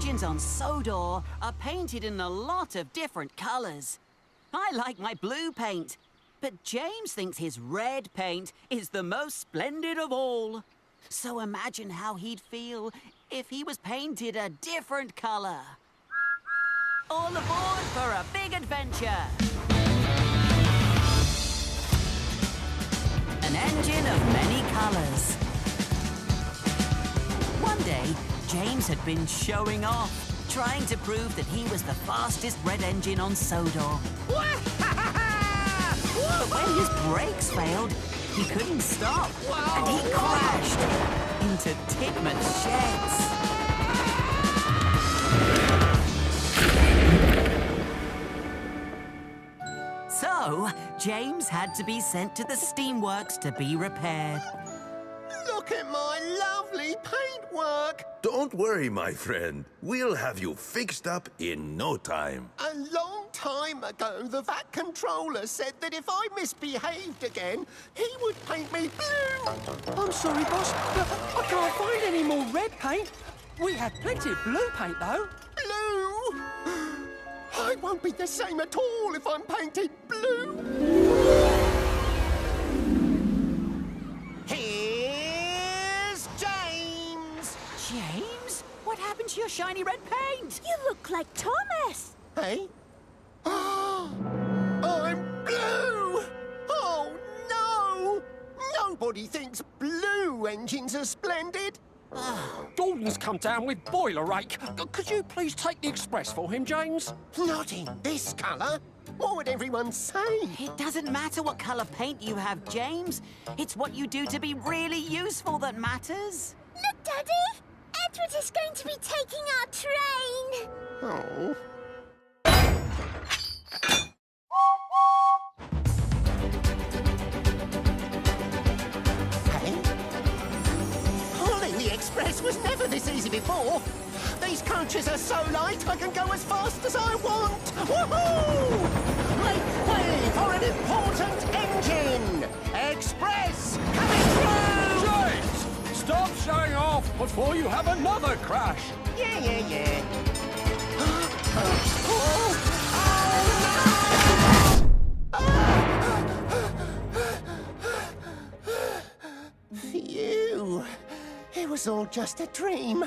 engines on Sodor are painted in a lot of different colours. I like my blue paint, but James thinks his red paint is the most splendid of all. So imagine how he'd feel if he was painted a different colour. All aboard for a big adventure! An engine of many colours. One day, James had been showing off, trying to prove that he was the fastest red engine on Sodor. But when his brakes failed, he couldn't stop, and he crashed into Tigman's sheds. So, James had to be sent to the steamworks to be repaired. Look at my lovely paintwork! Don't worry, my friend. We'll have you fixed up in no time. A long time ago, the VAT controller said that if I misbehaved again, he would paint me blue. I'm sorry, boss, but I can't find any more red paint. We have plenty of blue paint, though. Blue? I won't be the same at all if I'm painted blue. Here's James. James? What happened to your shiny red paint? You look like Thomas. Hey? I'm blue! Oh, no! Nobody thinks blue engines are splendid. Gordon's come down with boiler rake. Could you please take the express for him, James? Not in this colour. What would everyone say? It doesn't matter what colour paint you have, James. It's what you do to be really useful that matters. Look, Daddy! Edward is going to be taking our train. Oh. Pulling the express was never this easy before. These coaches are so light I can go as fast as I want. Woohoo! Make way for an important engine! Express coming through! James! Stop showing off before you have another crash. Yeah. Phew. It was all just a dream.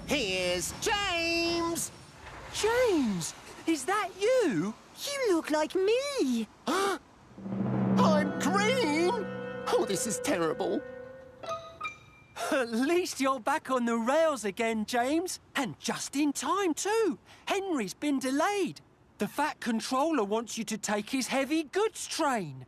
Here's James! James! Is that you? You look like me. I'm green! Oh, this is terrible. At least you're back on the rails again, James. And just in time, too. Henry's been delayed. The VAT controller wants you to take his heavy goods train.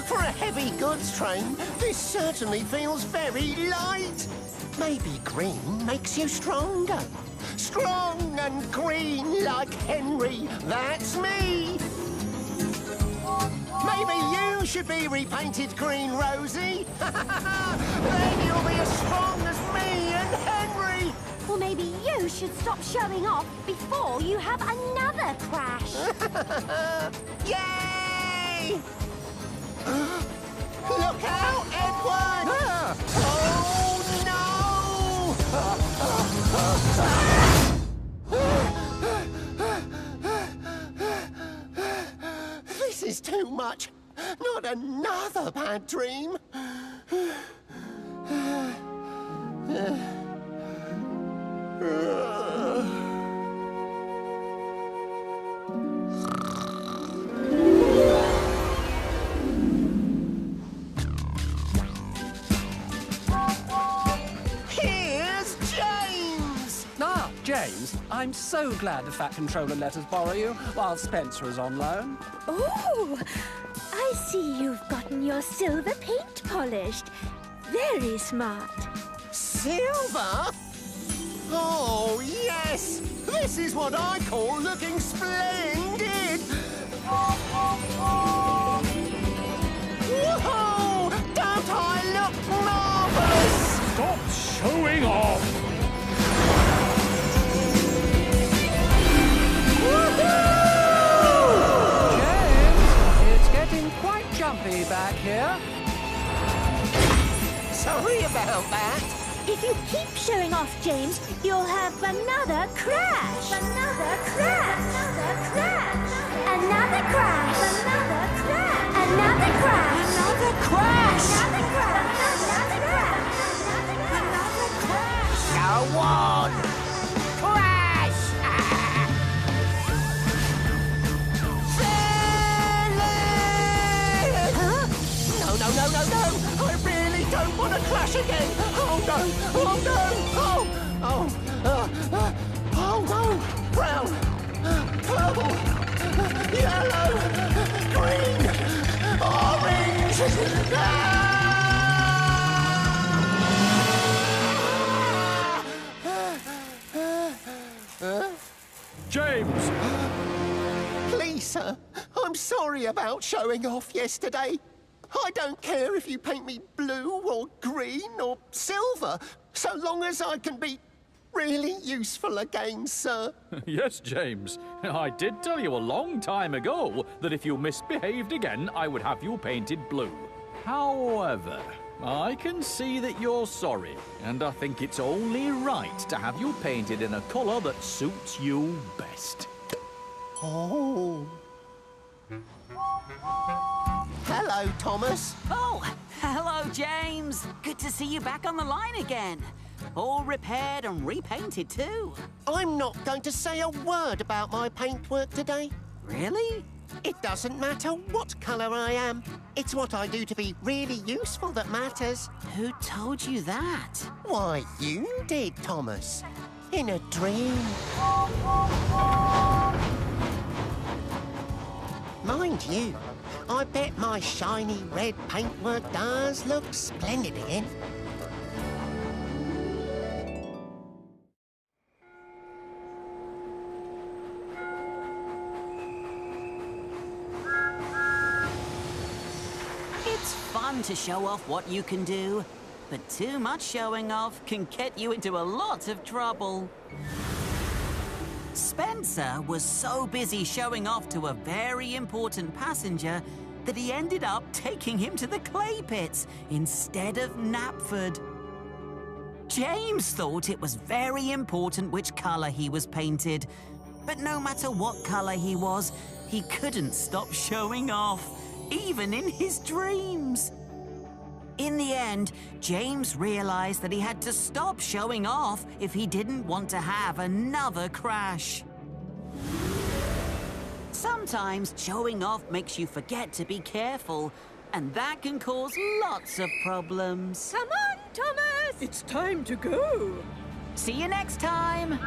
For a heavy goods train, this certainly feels very light. Maybe green makes you stronger. Strong and green like Henry, that's me. Maybe you should be repainted green, Rosie. Then you'll be as strong as me and Henry. Or maybe you should stop showing off before you have another crash. Yay! Look out, Edward! Oh, no! This is too much. Not another bad dream. Here's James! Ah, James, I'm so glad the VAT controller let us borrow you while Spencer is on loan. Oh, I see you've gotten your silver paint polished. Very smart. Silver? Oh, yes! This is what I call looking splendid! showing off. James, it's getting quite jumpy back here. Sorry about that. If you keep showing off, James, you'll have another crash. Another crash. Another crash. Another crash. Another crash. Another crash. Another crash. Another crash. Another crash. Another crash. Go on. Crash. Huh? No. I really don't want to crash again. Oh, no. Oh, no. Brown. Purple. Yellow. Green. Orange. James! Please, sir, I'm sorry about showing off yesterday. I don't care if you paint me blue or green or silver, so long as I can be really useful again, sir. Yes, James. I did tell you a long time ago that if you misbehaved again, I would have you painted blue. However, I can see that you're sorry, and I think it's only right to have you painted in a colour that suits you best. Oh. Hello, Thomas. Oh, hello, James. Good to see you back on the line again. All repaired and repainted, too. I'm not going to say a word about my paintwork today. Really? It doesn't matter what colour I am. It's what I do to be really useful that matters. Who told you that? Why, you did, Thomas. In a dream. Mind you, I bet my shiny red paintwork does look splendid again. It's fun to show off what you can do, but too much showing off can get you into a lot of trouble. Spencer was so busy showing off to a very important passenger that he ended up taking him to the clay pits instead of Knapford. James thought it was very important which colour he was painted, but no matter what colour he was, he couldn't stop showing off, even in his dreams. In the end, James realized that he had to stop showing off if he didn't want to have another crash. Sometimes showing off makes you forget to be careful, and that can cause lots of problems. Come on, Thomas! It's time to go. See you next time!